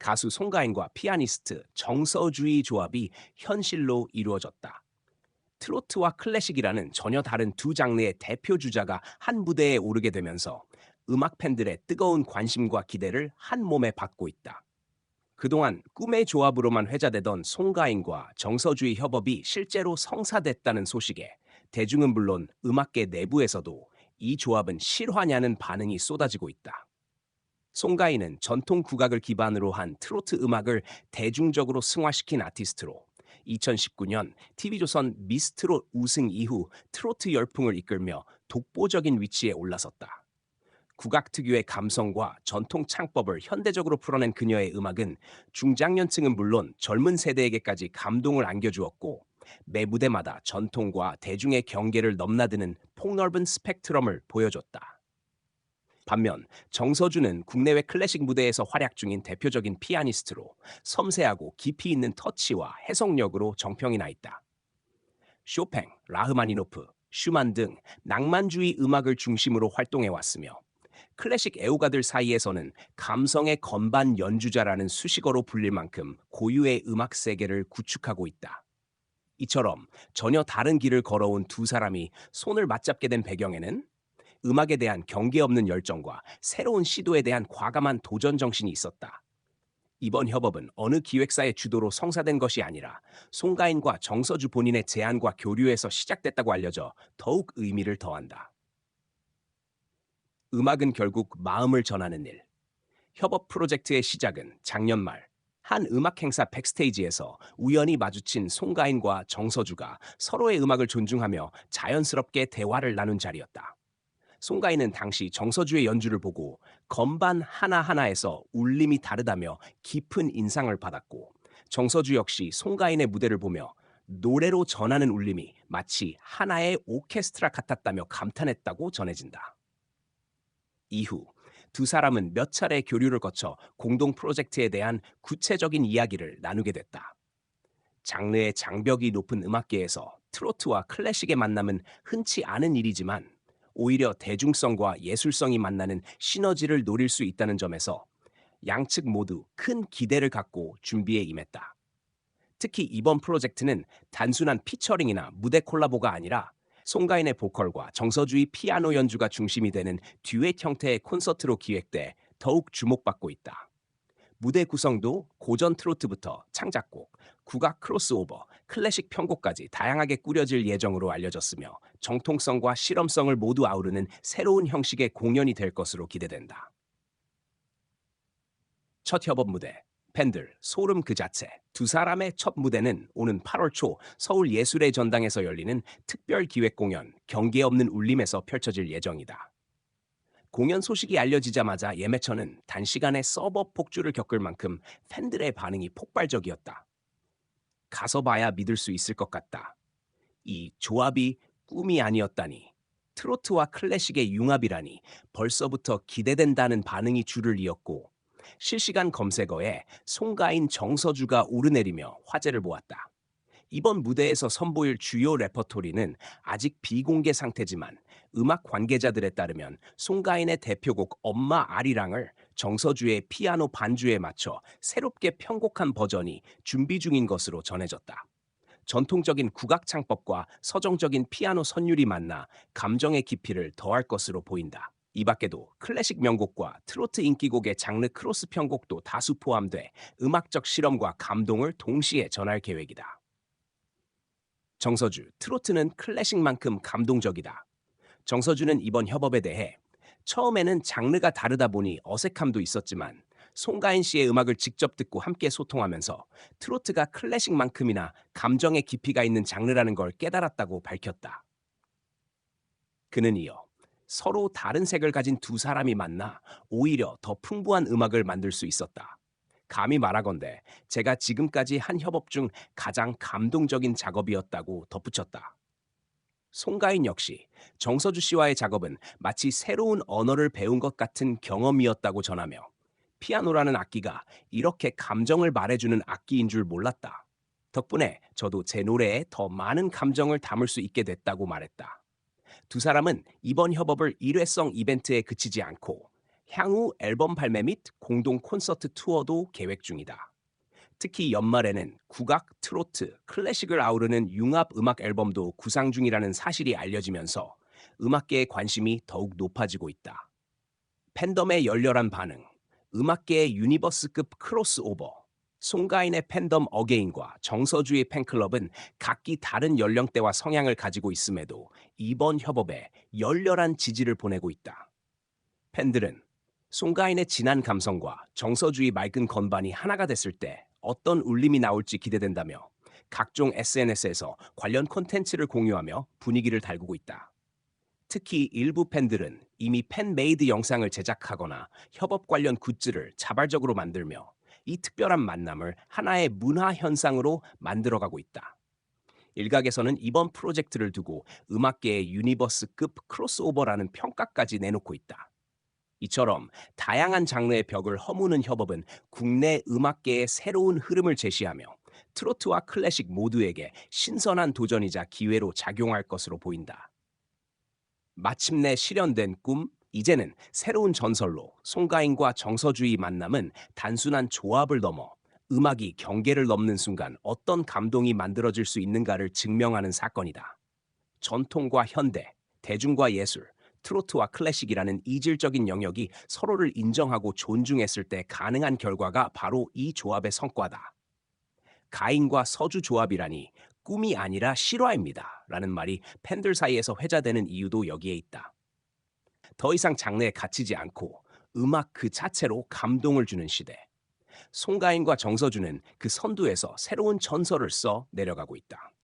가수 송가인과 피아니스트 정서주의 조합이 현실로 이루어졌다. 트로트와 클래식이라는 전혀 다른 두 장르의 대표 주자가 한 무대에 오르게 되면서 음악 팬들의 뜨거운 관심과 기대를 한 몸에 받고 있다. 그동안 꿈의 조합으로만 회자되던 송가인과 정서주의 협업이 실제로 성사됐다는 소식에 대중은 물론 음악계 내부에서도 이 조합은 실화냐는 반응이 쏟아지고 있다. 송가인은 전통 국악을 기반으로 한 트로트 음악을 대중적으로 승화시킨 아티스트로 2019년 TV조선 미스트롯 우승 이후 트로트 열풍을 이끌며 독보적인 위치에 올라섰다. 국악 특유의 감성과 전통 창법을 현대적으로 풀어낸 그녀의 음악은 중장년층은 물론 젊은 세대에게까지 감동을 안겨주었고, 매 무대마다 전통과 대중의 경계를 넘나드는 폭넓은 스펙트럼을 보여줬다. 반면 정서주는 국내외 클래식 무대에서 활약 중인 대표적인 피아니스트로 섬세하고 깊이 있는 터치와 해석력으로 정평이 나 있다. 쇼팽, 라흐마니노프, 슈만 등 낭만주의 음악을 중심으로 활동해 왔으며 클래식 애호가들 사이에서는 감성의 건반 연주자라는 수식어로 불릴 만큼 고유의 음악 세계를 구축하고 있다. 이처럼 전혀 다른 길을 걸어온 두 사람이 손을 맞잡게 된 배경에는 음악에 대한 경계 없는 열정과 새로운 시도에 대한 과감한 도전 정신이 있었다. 이번 협업은 어느 기획사의 주도로 성사된 것이 아니라 송가인과 정서주 본인의 제안과 교류에서 시작됐다고 알려져 더욱 의미를 더한다. 음악은 결국 마음을 전하는 일. 협업 프로젝트의 시작은 작년 말 한 음악 행사 백스테이지에서 우연히 마주친 송가인과 정서주가 서로의 음악을 존중하며 자연스럽게 대화를 나눈 자리였다. 송가인은 당시 정서주의 연주를 보고 건반 하나하나에서 울림이 다르다며 깊은 인상을 받았고, 정서주 역시 송가인의 무대를 보며 노래로 전하는 울림이 마치 하나의 오케스트라 같았다며 감탄했다고 전해진다. 이후 두 사람은 몇 차례 교류를 거쳐 공동 프로젝트에 대한 구체적인 이야기를 나누게 됐다. 장르의 장벽이 높은 음악계에서 트로트와 클래식의 만남은 흔치 않은 일이지만 오히려 대중성과 예술성이 만나는 시너지를 노릴 수 있다는 점에서 양측 모두 큰 기대를 갖고 준비에 임했다. 특히 이번 프로젝트는 단순한 피처링이나 무대 콜라보가 아니라 송가인의 보컬과 정서주의 피아노 연주가 중심이 되는 듀엣 형태의 콘서트로 기획돼 더욱 주목받고 있다. 무대 구성도 고전 트로트부터 창작곡, 국악 크로스오버, 클래식 편곡까지 다양하게 꾸려질 예정으로 알려졌으며 정통성과 실험성을 모두 아우르는 새로운 형식의 공연이 될 것으로 기대된다. 첫 협업 무대, 팬들 소름 그 자체. 두 사람의 첫 무대는 오는 8월 초 서울 예술의 전당에서 열리는 특별 기획 공연 경계 없는 울림에서 펼쳐질 예정이다. 공연 소식이 알려지자마자 예매처는 단시간에 서버 폭주를 겪을 만큼 팬들의 반응이 폭발적이었다. 가서 봐야 믿을 수 있을 것 같다. 이 조합이 꿈이 아니었다니. 트로트와 클래식의 융합이라니 벌써부터 기대된다는 반응이 줄을 이었고, 실시간 검색어에 송가인 정서주가 오르내리며 화제를 모았다. 이번 무대에서 선보일 주요 레퍼토리는 아직 비공개 상태지만 음악 관계자들에 따르면 송가인의 대표곡 엄마 아리랑을 정서주의 피아노 반주에 맞춰 새롭게 편곡한 버전이 준비 중인 것으로 전해졌다. 전통적인 국악 창법과 서정적인 피아노 선율이 만나 감정의 깊이를 더할 것으로 보인다. 이 밖에도 클래식 명곡과 트로트 인기곡의 장르 크로스 편곡도 다수 포함돼 음악적 실험과 감동을 동시에 전할 계획이다. 정서주, 트로트는 클래식만큼 감동적이다. 정서주는 이번 협업에 대해 처음에는 장르가 다르다 보니 어색함도 있었지만 송가인 씨의 음악을 직접 듣고 함께 소통하면서 트로트가 클래식만큼이나 감정의 깊이가 있는 장르라는 걸 깨달았다고 밝혔다. 그는 이어 서로 다른 색을 가진 두 사람이 만나 오히려 더 풍부한 음악을 만들 수 있었다. 감히 말하건대 제가 지금까지 한 협업 중 가장 감동적인 작업이었다고 덧붙였다. 송가인 역시 정서주 씨와의 작업은 마치 새로운 언어를 배운 것 같은 경험이었다고 전하며 피아노라는 악기가 이렇게 감정을 말해주는 악기인 줄 몰랐다. 덕분에 저도 제 노래에 더 많은 감정을 담을 수 있게 됐다고 말했다. 두 사람은 이번 협업을 일회성 이벤트에 그치지 않고 향후 앨범 발매 및 공동 콘서트 투어도 계획 중이다. 특히 연말에는 국악, 트로트, 클래식을 아우르는 융합 음악 앨범도 구상 중이라는 사실이 알려지면서 음악계의 관심이 더욱 높아지고 있다. 팬덤의 열렬한 반응, 음악계의 유니버스급 크로스오버, 송가인의 팬덤 어게인과 정서주의 팬클럽은 각기 다른 연령대와 성향을 가지고 있음에도 이번 협업에 열렬한 지지를 보내고 있다. 팬들은 송가인의 진한 감성과 정서주의 맑은 건반이 하나가 됐을 때 어떤 울림이 나올지 기대된다며 각종 SNS에서 관련 콘텐츠를 공유하며 분위기를 달구고 있다. 특히 일부 팬들은 이미 팬메이드 영상을 제작하거나 협업 관련 굿즈를 자발적으로 만들며 이 특별한 만남을 하나의 문화 현상으로 만들어가고 있다. 일각에서는 이번 프로젝트를 두고 음악계의 유니버스급 크로스오버라는 평가까지 내놓고 있다. 이처럼 다양한 장르의 벽을 허무는 협업은 국내 음악계의 새로운 흐름을 제시하며 트로트와 클래식 모두에게 신선한 도전이자 기회로 작용할 것으로 보인다. 마침내 실현된 꿈, 이제는 새로운 전설로 송가인과 정서주의 만남은 단순한 조합을 넘어 음악이 경계를 넘는 순간 어떤 감동이 만들어질 수 있는가를 증명하는 사건이다. 전통과 현대, 대중과 예술, 트로트와 클래식이라는 이질적인 영역이 서로를 인정하고 존중했을 때 가능한 결과가 바로 이 조합의 성과다. 가인과 서주 조합이라니 꿈이 아니라 실화입니다. 라는 말이 팬들 사이에서 회자되는 이유도 여기에 있다. 더 이상 장르에 갇히지 않고 음악 그 자체로 감동을 주는 시대. 송가인과 정서주는 그 선두에서 새로운 전설을 써 내려가고 있다.